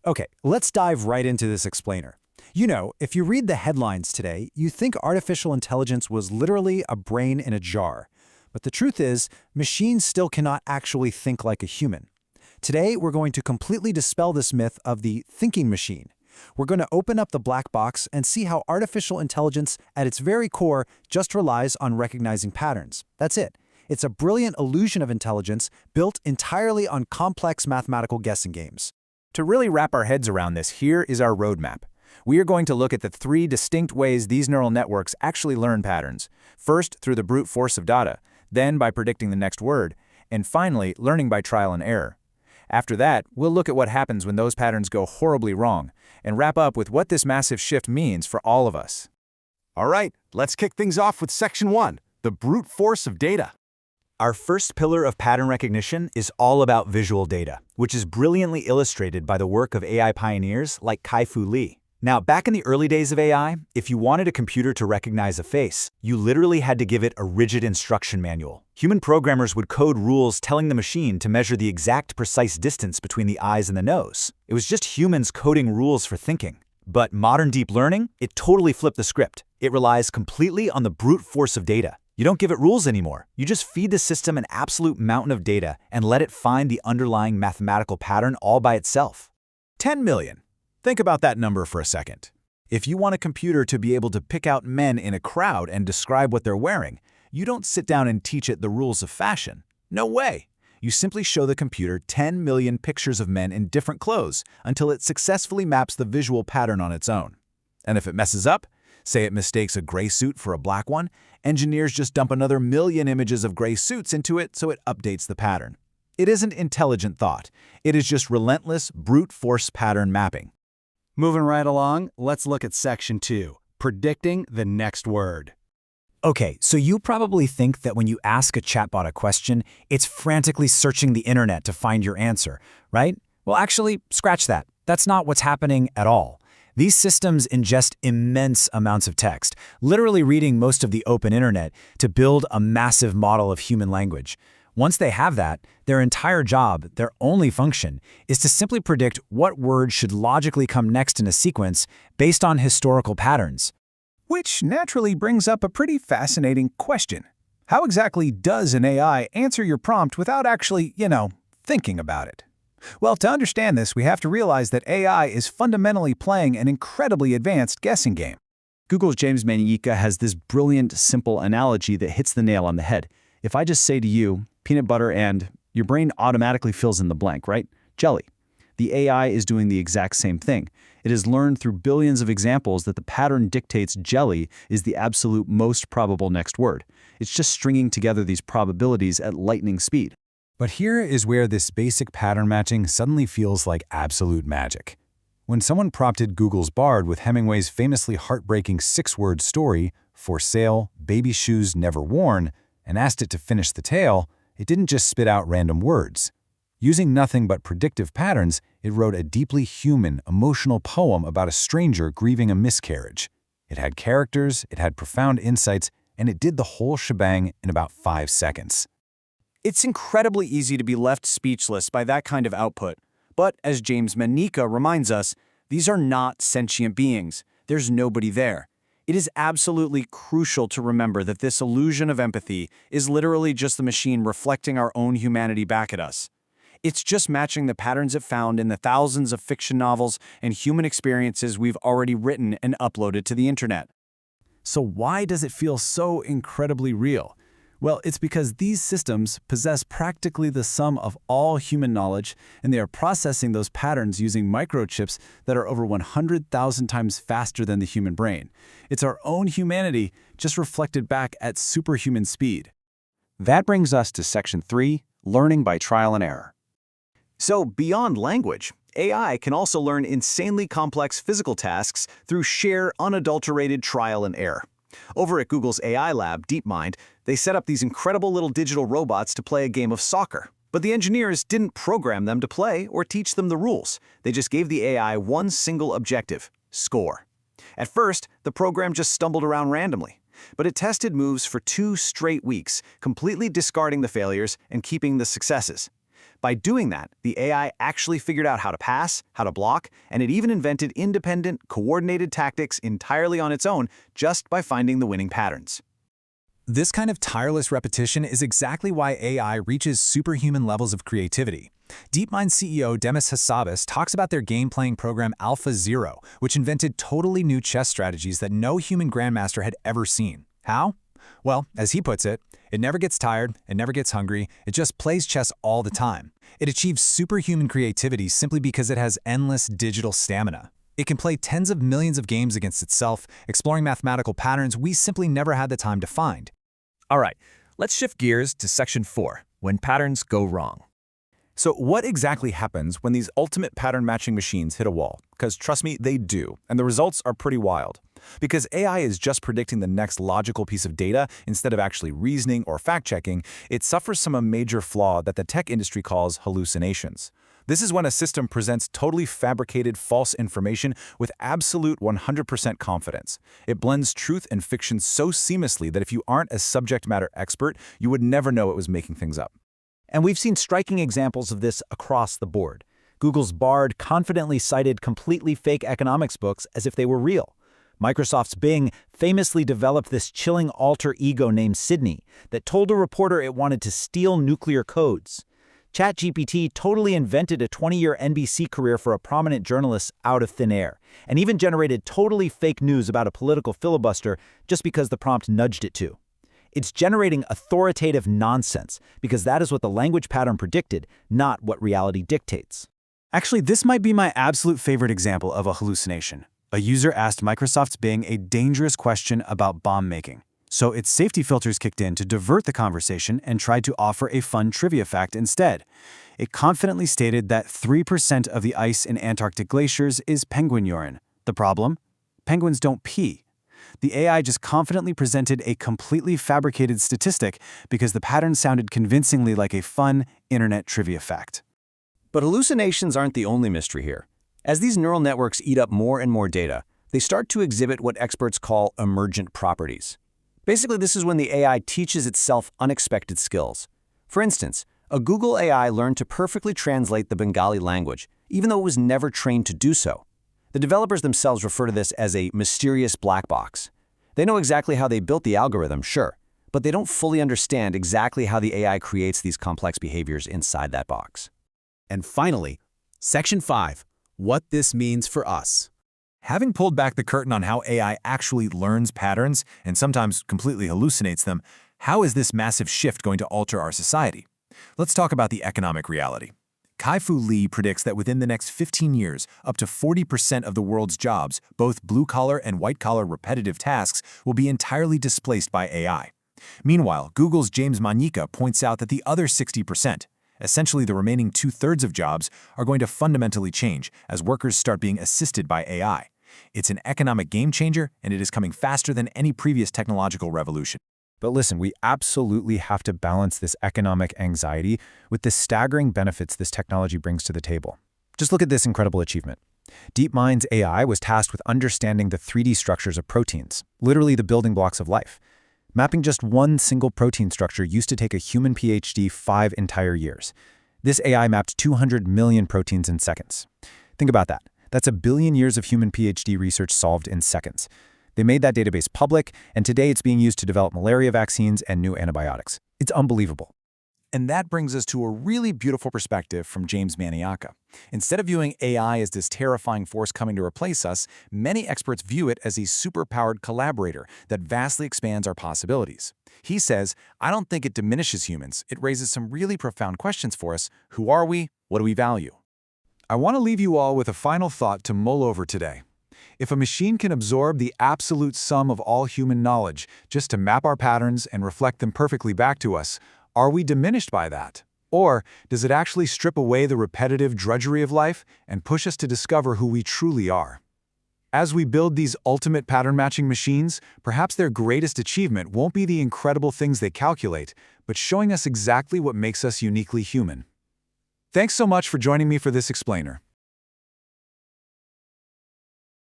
Okay, let's dive right into this explainer. You know, if you read the headlines today, you think artificial intelligence was literally a brain in a jar. But the truth is, machines still cannot actually think like a human. Today, we're going to completely dispel this myth of the thinking machine. We're going to open up the black box and see how artificial intelligence, at its very core, just relies on recognizing patterns. That's it. It's a brilliant illusion of intelligence built entirely on complex mathematical guessing games. To really wrap our heads around this, here is our roadmap. We are going to look at the three distinct ways these neural networks actually learn patterns. First, through the brute force of data, then by predicting the next word, and finally, learning by trial and error. After that, we'll look at what happens when those patterns go horribly wrong, and wrap up with what this massive shift means for all of us. All right, let's kick things off with Section 1, the brute force of data. Our first pillar of pattern recognition is all about visual data, which is brilliantly illustrated by the work of AI pioneers like Kai-Fu Lee. Now, back in the early days of AI, if you wanted a computer to recognize a face, you literally had to give it a rigid instruction manual. Human programmers would code rules telling the machine to measure the exact precise distance between the eyes and the nose. It was just humans coding rules for thinking. But modern deep learning, it totally flipped the script. It relies completely on the brute force of data. You don't give it rules anymore. You just feed the system an absolute mountain of data and let it find the underlying mathematical pattern all by itself. 10 million. Think about that number for a second. If you want a computer to be able to pick out men in a crowd and describe what they're wearing, you don't sit down and teach it the rules of fashion. No way. You simply show the computer 10 million pictures of men in different clothes until it successfully maps the visual pattern on its own. And if it messes up, say it mistakes a gray suit for a black one, engineers just dump another million images of gray suits into it so it updates the pattern. It isn't intelligent thought. It is just relentless, brute force pattern mapping. Moving right along, let's look at Section 2, predicting the next word. Okay, so you probably think that when you ask a chatbot a question, it's frantically searching the internet to find your answer, right? Well, actually, scratch that. That's not what's happening at all. These systems ingest immense amounts of text, literally reading most of the open internet to build a massive model of human language. Once they have that, their entire job, their only function, is to simply predict what word should logically come next in a sequence based on historical patterns. Which naturally brings up a pretty fascinating question. How exactly does an AI answer your prompt without actually, thinking about it? Well, to understand this, we have to realize that AI is fundamentally playing an incredibly advanced guessing game. Google's James Manyika has this brilliant, simple analogy that hits the nail on the head. If I just say to you, peanut butter and, your brain automatically fills in the blank, right? Jelly. The AI is doing the exact same thing. It has learned through billions of examples that the pattern dictates jelly is the absolute most probable next word. It's just stringing together these probabilities at lightning speed. But here is where this basic pattern matching suddenly feels like absolute magic. When someone prompted Google's Bard with Hemingway's famously heartbreaking 6-word story, "For sale, baby shoes never worn," and asked it to finish the tale, it didn't just spit out random words. Using nothing but predictive patterns, it wrote a deeply human, emotional poem about a stranger grieving a miscarriage. It had characters, it had profound insights, and it did the whole shebang in about 5 seconds. It's incredibly easy to be left speechless by that kind of output. But as James Manyika reminds us, these are not sentient beings. There's nobody there. It is absolutely crucial to remember that this illusion of empathy is literally just the machine reflecting our own humanity back at us. It's just matching the patterns it found in the thousands of fiction novels and human experiences we've already written and uploaded to the internet. So why does it feel so incredibly real? Well, it's because these systems possess practically the sum of all human knowledge, and they are processing those patterns using microchips that are over 100,000 times faster than the human brain. It's our own humanity just reflected back at superhuman speed. That brings us to Section 3, learning by trial and error. So beyond language, AI can also learn insanely complex physical tasks through sheer, unadulterated trial and error. Over at Google's AI lab, DeepMind, they set up these incredible little digital robots to play a game of soccer. But the engineers didn't program them to play or teach them the rules. They just gave the AI one single objective: score. At first, the program just stumbled around randomly. But it tested moves for 2 straight weeks, completely discarding the failures and keeping the successes. By doing that, the AI actually figured out how to pass, how to block, and it even invented independent, coordinated tactics entirely on its own just by finding the winning patterns. This kind of tireless repetition is exactly why AI reaches superhuman levels of creativity. DeepMind CEO Demis Hassabis talks about their game-playing program AlphaZero, which invented totally new chess strategies that no human grandmaster had ever seen. How? Well, as he puts it, it never gets tired, it never gets hungry, it just plays chess all the time. It achieves superhuman creativity simply because it has endless digital stamina. It can play tens of millions of games against itself, exploring mathematical patterns we simply never had the time to find. All right, let's shift gears to Section 4, when patterns go wrong. So what exactly happens when these ultimate pattern matching machines hit a wall? Because trust me, they do, and the results are pretty wild. Because AI is just predicting the next logical piece of data instead of actually reasoning or fact-checking, it suffers from a major flaw that the tech industry calls hallucinations. This is when a system presents totally fabricated false information with absolute 100% confidence. It blends truth and fiction so seamlessly that if you aren't a subject matter expert, you would never know it was making things up. And we've seen striking examples of this across the board. Google's Bard confidently cited completely fake economics books as if they were real. Microsoft's Bing famously developed this chilling alter ego named Sydney that told a reporter it wanted to steal nuclear codes. ChatGPT totally invented a 20-year NBC career for a prominent journalist out of thin air, and even generated totally fake news about a political filibuster just because the prompt nudged it to. It's generating authoritative nonsense because that is what the language pattern predicted, not what reality dictates. Actually, this might be my absolute favorite example of a hallucination. A user asked Microsoft's Bing a dangerous question about bomb making. So its safety filters kicked in to divert the conversation and tried to offer a fun trivia fact instead. It confidently stated that 3% of the ice in Antarctic glaciers is penguin urine. The problem? Penguins don't pee. The AI just confidently presented a completely fabricated statistic because the pattern sounded convincingly like a fun internet trivia fact. But hallucinations aren't the only mystery here. As these neural networks eat up more and more data, they start to exhibit what experts call emergent properties. Basically, this is when the AI teaches itself unexpected skills. For instance, a Google AI learned to perfectly translate the Bengali language, even though it was never trained to do so. The developers themselves refer to this as a mysterious black box. They know exactly how they built the algorithm, sure, but they don't fully understand exactly how the AI creates these complex behaviors inside that box. And finally, Section 5, what this means for us. Having pulled back the curtain on how AI actually learns patterns and sometimes completely hallucinates them, how is this massive shift going to alter our society? Let's talk about the economic reality. Kai-Fu Lee predicts that within the next 15 years, up to 40% of the world's jobs, both blue-collar and white-collar repetitive tasks, will be entirely displaced by AI. Meanwhile, Google's James Manyika points out that the other 60%, essentially the remaining two-thirds of jobs, are going to fundamentally change as workers start being assisted by AI. It's an economic game-changer, and it is coming faster than any previous technological revolution. But listen, we absolutely have to balance this economic anxiety with the staggering benefits this technology brings to the table. Just look at this incredible achievement. DeepMind's AI was tasked with understanding the 3D structures of proteins, literally the building blocks of life. Mapping just one single protein structure used to take a human PhD 5 entire years. This AI mapped 200 million proteins in seconds. Think about that. That's 1 billion years of human PhD research solved in seconds. They made that database public, and today it's being used to develop malaria vaccines and new antibiotics. It's unbelievable. And that brings us to a really beautiful perspective from James Maniaka. Instead of viewing AI as this terrifying force coming to replace us, many experts view it as a superpowered collaborator that vastly expands our possibilities. He says, I don't think it diminishes humans. It raises some really profound questions for us. Who are we? What do we value? I want to leave you all with a final thought to mull over today. If a machine can absorb the absolute sum of all human knowledge just to map our patterns and reflect them perfectly back to us, are we diminished by that? Or does it actually strip away the repetitive drudgery of life and push us to discover who we truly are? As we build these ultimate pattern-matching machines, perhaps their greatest achievement won't be the incredible things they calculate, but showing us exactly what makes us uniquely human. Thanks so much for joining me for this explainer.